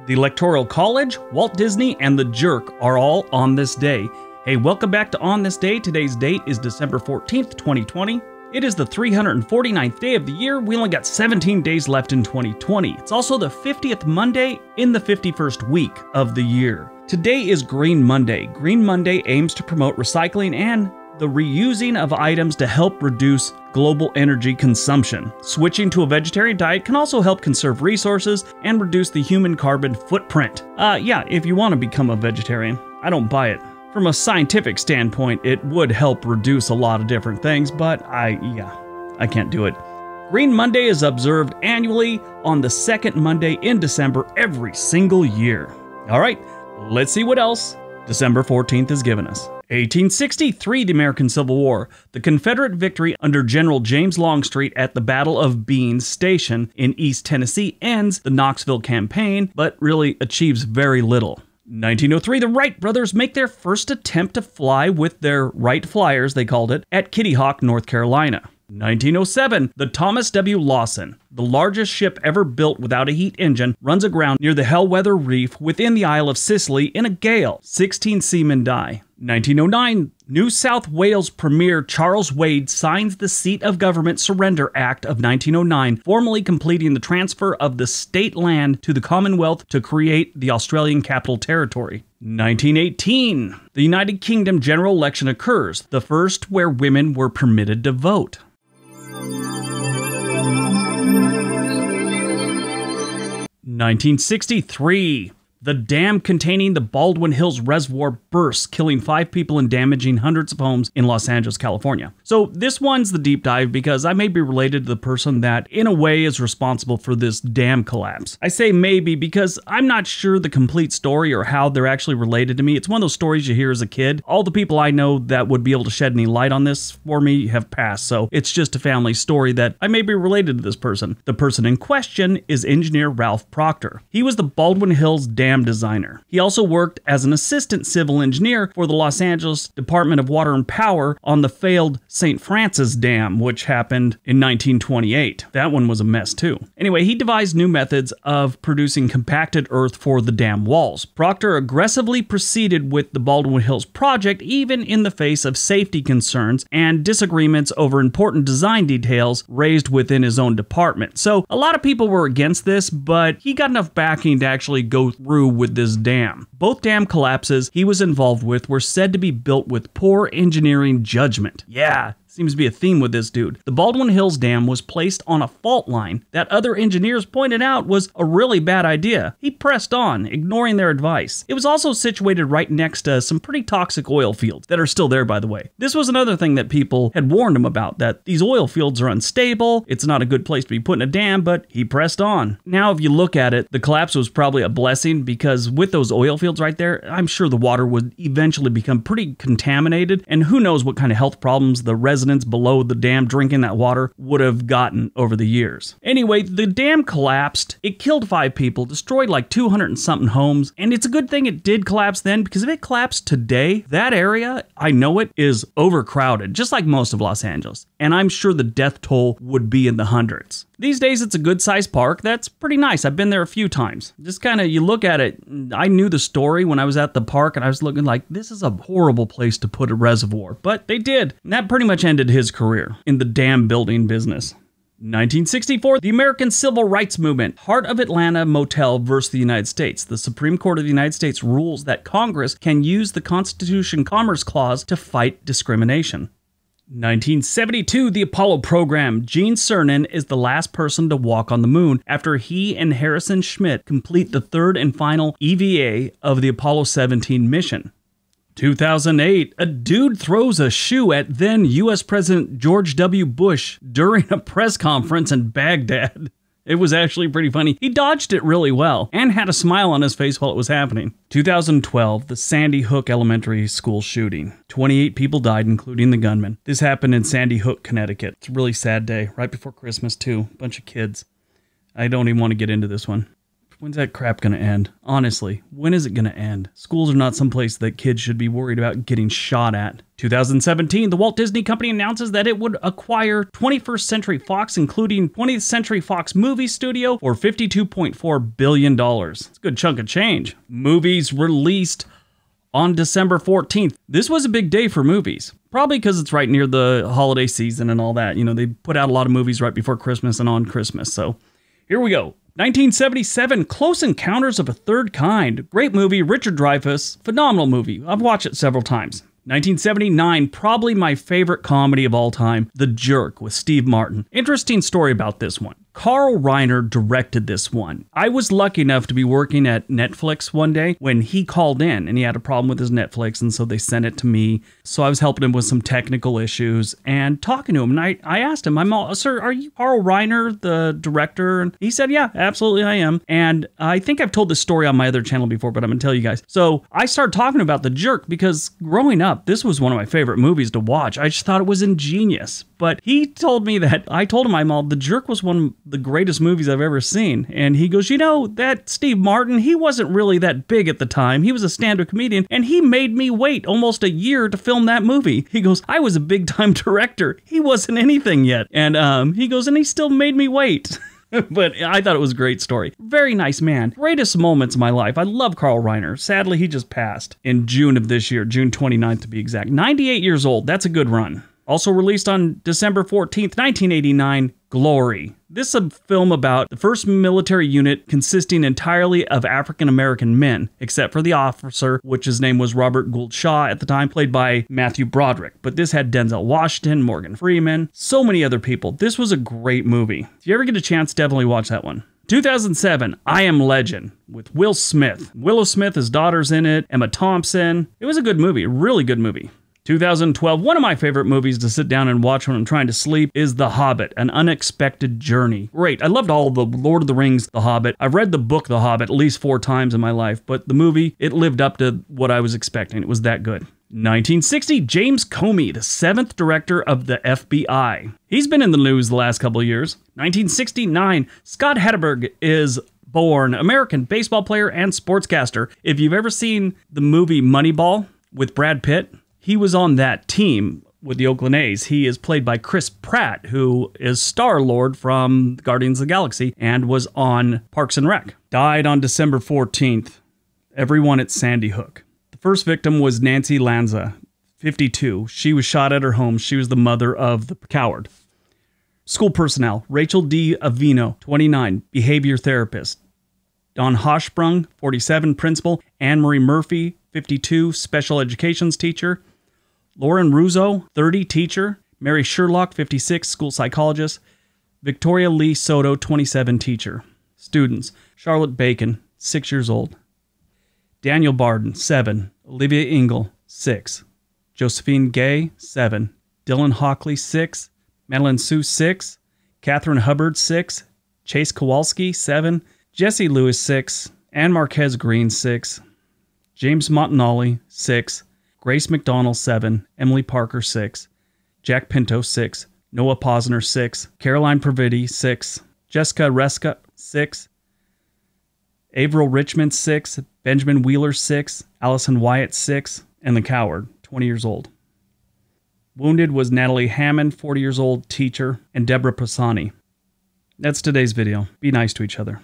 The Electoral College, Walt Disney, and The Jerk are all on this day. Hey, welcome back to On This Day. Today's date is December 14th, 2020. It is the 349th day of the year. We only got 17 days left in 2020. It's also the 50th Monday in the 51st week of the year. Today is Green Monday. Green Monday aims to promote recycling and the reusing of items to help reduce global energy consumption. Switching to a vegetarian diet can also help conserve resources and reduce the human carbon footprint. Yeah, if you want to become a vegetarian, I don't buy it. From a scientific standpoint, it would help reduce a lot of different things, but I can't do it. Green Monday is observed annually on the second Monday in December every single year. All right, let's see what else December 14th has given us. 1863, the American Civil War. The Confederate victory under General James Longstreet at the Battle of Beans Station in East Tennessee ends the Knoxville campaign, but really achieves very little. 1903, the Wright brothers make their first attempt to fly with their Wright Flyers, they called it, at Kitty Hawk, North Carolina. 1907, the Thomas W. Lawson, the largest ship ever built without a heat engine, runs aground near the Hellweather Reef within the Isle of Sicily in a gale. 16 seamen die. 1909, New South Wales Premier Charles Wade signs the Seat of Government Surrender Act of 1909, formally completing the transfer of the state land to the Commonwealth to create the Australian Capital Territory. 1918, the United Kingdom general election occurs, the first where women were permitted to vote. 1963, the dam containing the Baldwin Hills Reservoir bursts, killing 5 people and damaging hundreds of homes in Los Angeles, California. So this one's the deep dive because I may be related to the person that, in a way, is responsible for this dam collapse. I say maybe because I'm not sure the complete story or how they're actually related to me. It's one of those stories you hear as a kid. All the people I know that would be able to shed any light on this for me have passed, so it's just a family story that I may be related to this person. The person in question is engineer Ralph Proctor. He was the Baldwin Hills Dam designer. He also worked as an assistant civil engineer for the Los Angeles Department of Water and Power on the failed St. Francis Dam, which happened in 1928. That one was a mess too. Anyway, he devised new methods of producing compacted earth for the dam walls. Proctor aggressively proceeded with the Baldwin Hills project even in the face of safety concerns and disagreements over important design details raised within his own department. So a lot of people were against this, but he got enough backing to actually go through with this dam. Both dam collapses he was involved with were said to be built with poor engineering judgment. Yeah, seems to be a theme with this dude. The Baldwin Hills Dam was placed on a fault line that other engineers pointed out was a really bad idea. He pressed on, ignoring their advice. It was also situated right next to some pretty toxic oil fields that are still there, by the way. This was another thing that people had warned him about, that these oil fields are unstable, it's not a good place to be putting a dam, but he pressed on. Now, if you look at it, the collapse was probably a blessing because with those oil fields right there, I'm sure the water would eventually become pretty contaminated, and who knows what kind of health problems the residents below the dam drinking that water would have gotten over the years. Anyway, the dam collapsed. It killed 5 people, destroyed like 200 and something homes, and it's a good thing it did collapse then, because if it collapsed today, that area, I know it, is overcrowded, just like most of Los Angeles, and I'm sure the death toll would be in the hundreds. These days, it's a good-sized park. That's pretty nice. I've been there a few times. Just kind of, you look at it, I knew the story when I was at the park, and I was looking like, this is a horrible place to put a reservoir. But they did. And that pretty much ended his career in the dam building business. 1964, the American Civil Rights Movement, Heart of Atlanta Motel versus the United States. The Supreme Court of the United States rules that Congress can use the Constitution Commerce Clause to fight discrimination. 1972, the Apollo program. Gene Cernan is the last person to walk on the moon after he and Harrison Schmitt complete the third and final EVA of the Apollo 17 mission. 2008, a dude throws a shoe at then U.S. President George W. Bush during a press conference in Baghdad. It was actually pretty funny. He dodged it really well and had a smile on his face while it was happening. 2012, the Sandy Hook Elementary School shooting. 28 people died, including the gunman. This happened in Sandy Hook, Connecticut. It's a really sad day, right before Christmas too. Bunch of kids. I don't even want to get into this one. When's that crap gonna end? Honestly, when is it gonna end? Schools are not someplace that kids should be worried about getting shot at. 2017, the Walt Disney Company announces that it would acquire 21st Century Fox, including 20th Century Fox Movie Studio, for $52.4 billion. It's a good chunk of change. Movies released on December 14th. This was a big day for movies. Probably because it's right near the holiday season and all that. You know, they put out a lot of movies right before Christmas and on Christmas. So here we go. 1977, Close Encounters of a Third Kind. Great movie, Richard Dreyfuss. Phenomenal movie. I've watched it several times. 1979, probably my favorite comedy of all time, The Jerk with Steve Martin. Interesting story about this one. Carl Reiner directed this one. I was lucky enough to be working at Netflix one day when he called in and he had a problem with his Netflix, and so they sent it to me. So I was helping him with some technical issues and talking to him. And I asked him, sir, are you Carl Reiner, the director? And he said, yeah, absolutely I am. And I think I've told this story on my other channel before, but I'm gonna tell you guys. So I started talking about The Jerk because growing up, this was one of my favorite movies to watch. I just thought it was ingenious. But he told me that, I told him, The Jerk was one of the greatest movies I've ever seen. And he goes, you know, that Steve Martin, he wasn't really that big at the time. He was a stand-up comedian, and he made me wait almost a year to film that movie. He goes, I was a big-time director. He wasn't anything yet. And he goes, and he still made me wait. But I thought it was a great story. Very nice man. Greatest moments of my life. I love Carl Reiner. Sadly, he just passed in June of this year, June 29th to be exact. 98 years old. That's a good run. Also released on December 14th, 1989, Glory. This is a film about the first military unit consisting entirely of African-American men, except for the officer, which his name was Robert Gould Shaw at the time, played by Matthew Broderick. But this had Denzel Washington, Morgan Freeman, so many other people. This was a great movie. If you ever get a chance, definitely watch that one. 2007, I Am Legend with Will Smith. Willow Smith, his daughter's in it, Emma Thompson. It was a good movie, a really good movie. 2012, one of my favorite movies to sit down and watch when I'm trying to sleep is The Hobbit, An Unexpected Journey. Great. I loved all the Lord of the Rings, The Hobbit. I've read the book, The Hobbit, at least 4 times in my life, but the movie, it lived up to what I was expecting. It was that good. 1960, James Comey, the 7th director of the FBI. He's been in the news the last couple of years. 1969, Scott Hatteberg is born, American baseball player and sportscaster. If you've ever seen the movie Moneyball with Brad Pitt, he was on that team with the Oakland A's. He is played by Chris Pratt, who is Star-Lord from Guardians of the Galaxy and was on Parks and Rec. Died on December 14th. Everyone at Sandy Hook. The first victim was Nancy Lanza, 52. She was shot at her home. She was the mother of the coward. School personnel. Rachel D. Avino, 29, behavior therapist. Don Hochsprung, 47, principal. Anne-Marie Murphy, 52, special educations teacher. Lauren Russo, 30, teacher. Mary Sherlock, 56, school psychologist. Victoria Lee Soto, 27, teacher. Students, Charlotte Bacon, 6 years old. Daniel Barden, 7. Olivia Engel, 6. Josephine Gay, 7. Dylan Hockley, 6. Madeline Sue, 6. Catherine Hubbard, 6. Chase Kowalski, 7. Jesse Lewis, 6. Ann Marquez Green, 6. James Montanelli, 6. Grace McDonald, 7. Emily Parker, 6. Jack Pinto, 6. Noah Posner, 6. Caroline Praviti, 6. Jessica Reska, 6. Averill Richmond, 6. Benjamin Wheeler, 6. Allison Wyatt, 6. And the coward, 20 years old. Wounded was Natalie Hammond, 40 years old, teacher, and Deborah Pisani. That's today's video. Be nice to each other.